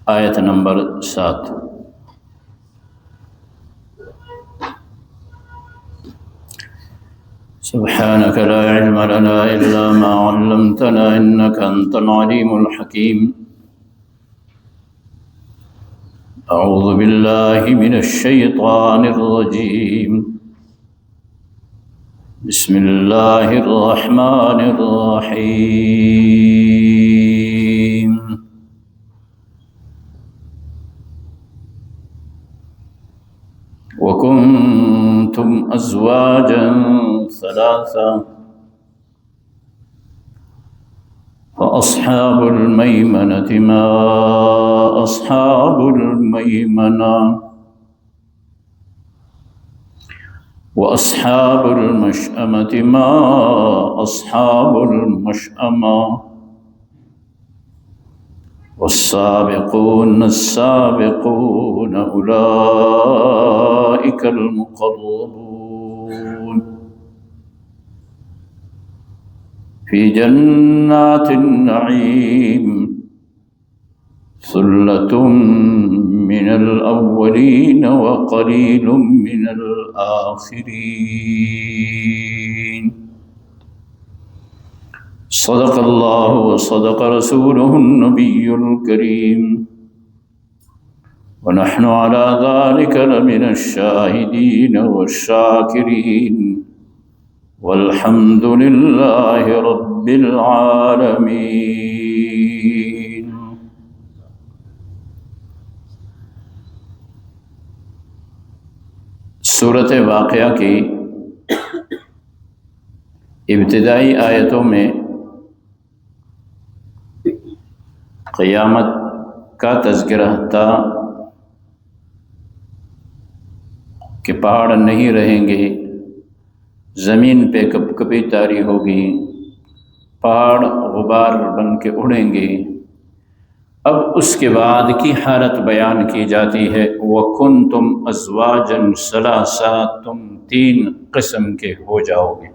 آیت نمبر 7۔ سبحانك لا علم لنا إلا ما علمتنا إنك أنت العليم الحكيم۔ أعوذ بالله من الشيطان الرجيم، بسم الله الرحمن الرحيم۔ وكنتم أزواجا ثلاثا فأصحاب الميمنة ما أصحاب الميمنة وأصحاب المشأمة ما أصحاب المشأمة والسابقون السابقون أولئك المقربون في جنات النعيم ثلة من الأولين وقليل من الآخرين۔ صدق الله وصدق رسوله النبي الكريم، ونحن على ذلك لمن الشاهدين والشاكرين، والحمد لله رب العالمين۔ سورۃ واقعہ کی ابتدائی آیتوں میں قیامت کا تذکرہ تھا کہ پہاڑ نہیں رہیں گے، زمین پہ کپ کپی طاری ہوگی، پہاڑ غبار بن کے اڑیں گے۔ اب اس کے بعد کی حالت بیان کی جاتی ہے، وَكُنْتُمْ أَزْوَاجًا ثَلَاثًا، تم 3 قسم کے ہو جاؤ گے۔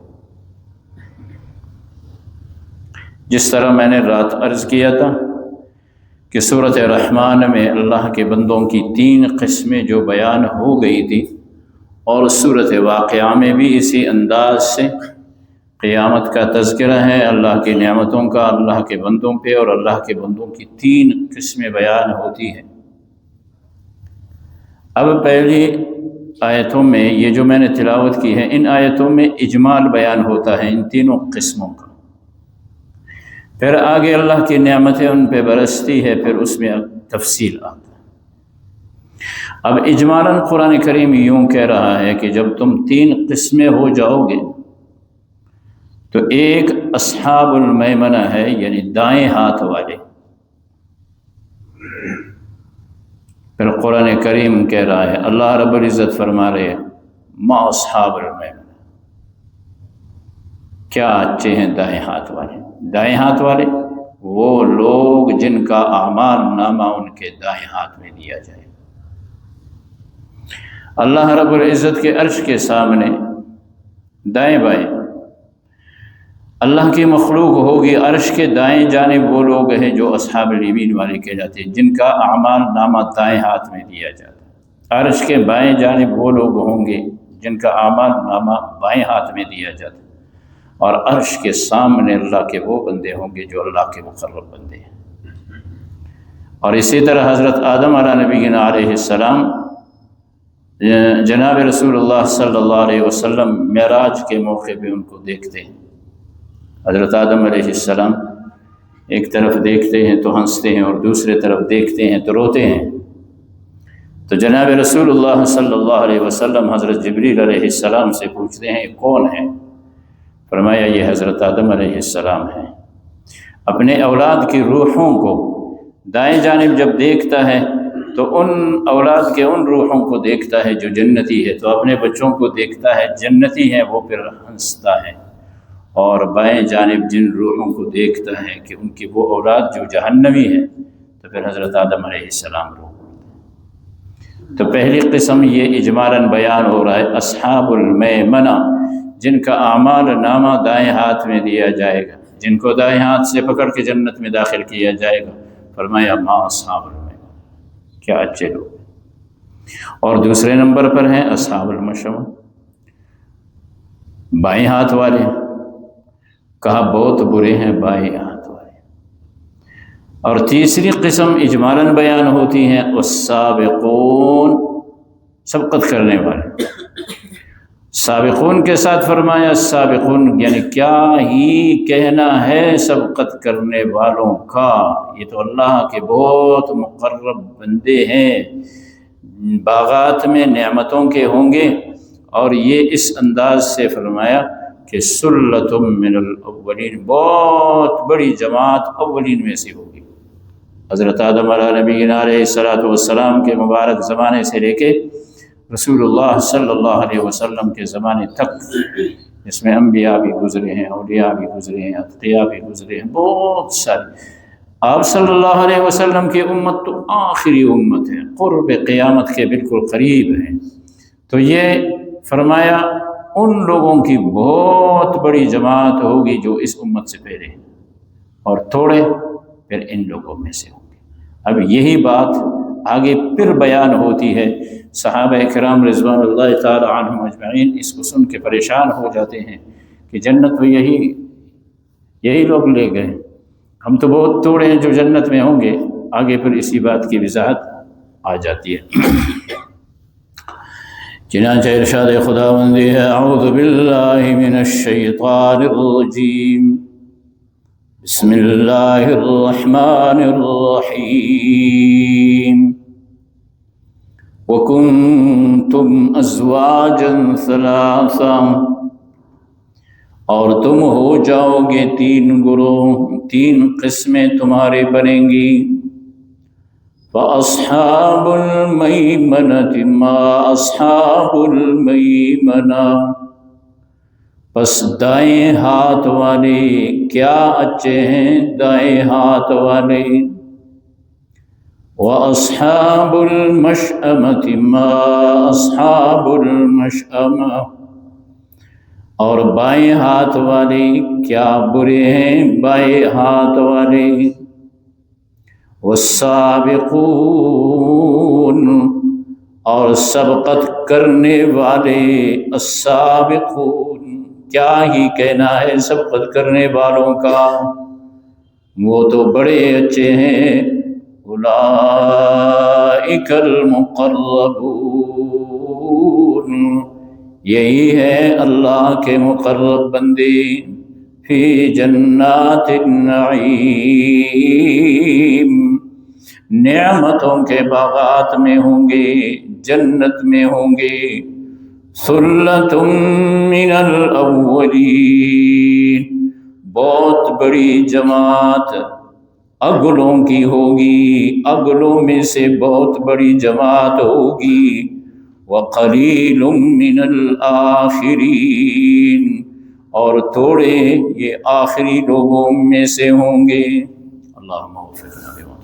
جس طرح میں نے رات عرض کیا تھا کہ سورۃ رحمان میں اللہ کے بندوں کی 3 قسمیں جو بیان ہو گئی تھی، اور سورۃ واقعہ میں بھی اسی انداز سے قیامت کا تذکرہ ہے، اللہ کی نعمتوں کا اللہ کے بندوں پہ، اور اللہ کے بندوں کی 3 قسمیں بیان ہوتی ہیں۔ اب پہلی آیتوں میں یہ جو میں نے تلاوت کی ہے، ان آیتوں میں اجمال بیان ہوتا ہے ان 3 قسموں کا، پھر آگے اللہ کی نعمتیں ان پہ برستی ہے، پھر اس میں تفصیل آتا ہے۔ اب اجمالاً قرآن کریم یوں کہہ رہا ہے کہ جب تم 3 قسمیں ہو جاؤ گے تو ایک اصحاب المیمنہ ہے، یعنی دائیں ہاتھ والے۔ پھر قرآن کریم کہہ رہا ہے، اللہ رب العزت فرما رہے ہیں ما اصحاب المیمنہ، کیا اچھے ہیں دائیں ہاتھ والے۔ دائیں ہاتھ والے وہ لوگ جن کا اعمال نامہ ان کے دائیں ہاتھ میں دیا جائے۔ اللہ رب العزت کے عرش کے سامنے دائیں بائیں اللہ کی مخلوق ہوگی، عرش کے دائیں جانب وہ لوگ ہیں جو اصحاب الیمین والے کہلاتے ہیں، جن کا اعمال نامہ دائیں ہاتھ میں دیا جاتا ہے۔ عرش کے بائیں جانب وہ لوگ ہوں گے جن کا اعمال نامہ بائیں ہاتھ میں دیا جاتا ہے، اور عرش کے سامنے اللہ کے وہ بندے ہوں گے جو اللہ کے مقرب بندے ہیں۔ اور اسی طرح حضرت آدم علیہ نبینا علیہ السلام جناب رسول اللہ صلی اللہ علیہ وسلم معراج کے موقع پہ ان کو دیکھتے ہیں۔ حضرت آدم علیہ السلام ایک طرف دیکھتے ہیں تو ہنستے ہیں، اور دوسرے طرف دیکھتے ہیں تو روتے ہیں۔ تو جناب رسول اللہ صلی اللہ علیہ وسلم حضرت جبریل علیہ السلام سے پوچھتے ہیں یہ کون ہے؟ فرمایا یہ حضرت آدم علیہ السلام ہیں۔ اپنے اولاد کی روحوں کو دائیں جانب جب دیکھتا ہے تو ان اولاد کے ان روحوں کو دیکھتا ہے جو جنتی ہے، تو اپنے بچوں کو دیکھتا ہے جنتی ہیں، وہ پھر ہنستا ہے، اور بائیں جانب جن روحوں کو دیکھتا ہے کہ ان کی وہ اولاد جو جہنمی ہے، تو پھر حضرت آدم علیہ السلام روح۔ تو پہلی قسم یہ اجمالاً بیان ہو رہا ہے، اصحاب المیمنہ، جن کا اعمال نامہ دائیں ہاتھ میں دیا جائے گا، جن کو دائیں ہاتھ سے پکڑ کے جنت میں داخل کیا جائے گا۔ فرمایا ما اصحاب المیمنہ، کیا اچھے لوگ ہیں۔ اور دوسرے نمبر پر ہیں اصحاب المشأمہ، بائیں ہاتھ والے، کہا بہت برے ہیں بائیں ہاتھ والے۔ اور تیسری قسم اجمالاً بیان ہوتی ہیں والسابقون، سبقت کرنے والے۔ سابقون کے ساتھ فرمایا سابقون یعنی کیا ہی کہنا ہے سبقت کرنے والوں کا، یہ تو اللہ کے بہت مقرب بندے ہیں، باغات میں نعمتوں کے ہوں گے۔ اور یہ اس انداز سے فرمایا کہ سلۃ من الاولین، بہت بڑی جماعت اولین میں سے ہوگی۔ حضرت آدم علیہ نبینا علیہ السلام کے مبارک زمانے سے لے کے رسول اللہ صلی اللہ علیہ وسلم کے زمانے تک، اس میں انبیاء بھی گزرے ہیں، اولیاء بھی گزرے ہیں، اتقیاء بھی گزرے ہیں، بہت سارے۔ آپ صلی اللہ علیہ وسلم کی امت تو آخری امت ہے، قرب قیامت کے بالکل قریب ہے۔ تو یہ فرمایا ان لوگوں کی بہت بڑی جماعت ہوگی جو اس امت سے پہلے ہیں، اور تھوڑے پھر ان لوگوں میں سے ہوں گے۔ اب یہی بات آگے پھر بیان ہوتی ہے۔ صحابہ کرام رضوان اللہ تعالی عنہم اجمعین اس کو سن کے پریشان ہو جاتے ہیں کہ جنت میں یہی لوگ لے گئے، ہم تو بہت تھوڑے ہیں جو جنت میں ہوں گے۔ آگے پھر اسی بات کی وضاحت آ جاتی ہے۔ چنانچہ ارشاد خداوندی ہے اعوذ باللہ من الشیطان الرجیم بسم اللہ الرحمن الرحیم وَكُنْتُمْ أَزْوَاجًا ثَلَاثًا، اور تم ہو جاؤ گے تین گروہ، تین قسمیں تمہارے بنیں گی۔ فَأَصْحَابُ الْمَيْمَنَةِ مَا أَصْحَابُ الْمَيْمَنَةِ، پس دائیں ہاتھ والے کیا اچھے ہیں دائیں ہاتھ والے۔ وَأَصْحَابُ الْمَشْأَمَةِ مَا أَصْحَابُ الْمَشْأَمَةِ، اور بائیں ہاتھ والے کیا برے ہیں بائیں ہاتھ والے۔ والسابقون، اور سبقت کرنے والے، السابقون کیا ہی کہنا ہے سبقت کرنے والوں کا، وہ تو بڑے اچھے ہیں۔ اولئک المقربون، یہی ہے اللہ کے مقرب بندے، فی جنات النعیم، نعمتوں کے باغات میں ہوں گے، جنت میں ہوں گے۔ ثلۃ من الاولین، بہت بڑی جماعت اگلوں کی ہوگی، اگلوں میں سے بہت بڑی جماعت ہوگی۔ وقلیل من الآخرین، اور تھوڑے یہ آخری لوگوں میں سے ہوں گے۔ اللہم اغفر لنا